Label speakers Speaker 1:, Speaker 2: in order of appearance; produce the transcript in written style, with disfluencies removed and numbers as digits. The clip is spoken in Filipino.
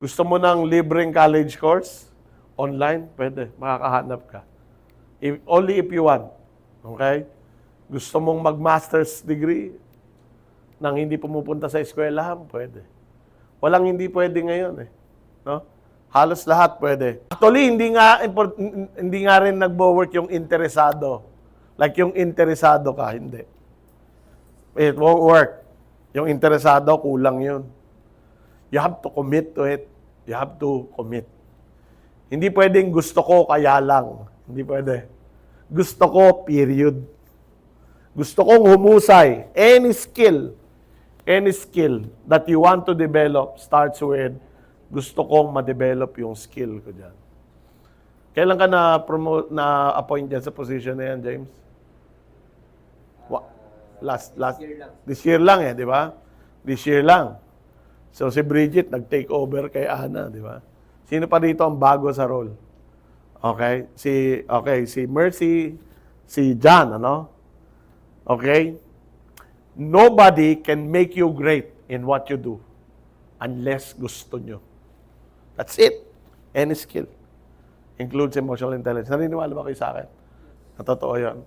Speaker 1: Gusto mo ng libreng college course? Online? Pwede. Makakahanap ka. Only if you want. Okay? Gusto mong mag-master's degree nang hindi pumupunta sa eskwelahan? Pwede. Walang hindi pwede ngayon eh. No? Halos lahat pwede. Actually, hindi nga rin nagbo-work yung interesado. Like yung interesado ka, hindi. It won't work. Yung interesado, kulang yun. You have to commit to it. You have to commit. Hindi pwedeng gusto ko kaya lang. Hindi pwede. Gusto ko, period. Gusto kong humusay. Any skill that you want to develop starts with gusto kong ma-develop yung skill ko dyan. Kailan ka na-appoint dyan sa position na yan, James? This year lang eh, di ba? This year lang. So si Bridget nag-take over kay Ana, di ba? Sino pa dito ang bago sa role? Okay? Si Mercy, si John, ano? Okay? Nobody can make you great in what you do unless gusto nyo. That's it. Any skill. Includes emotional intelligence. Naniniwala ba kayo sa akin? Na totoo yan.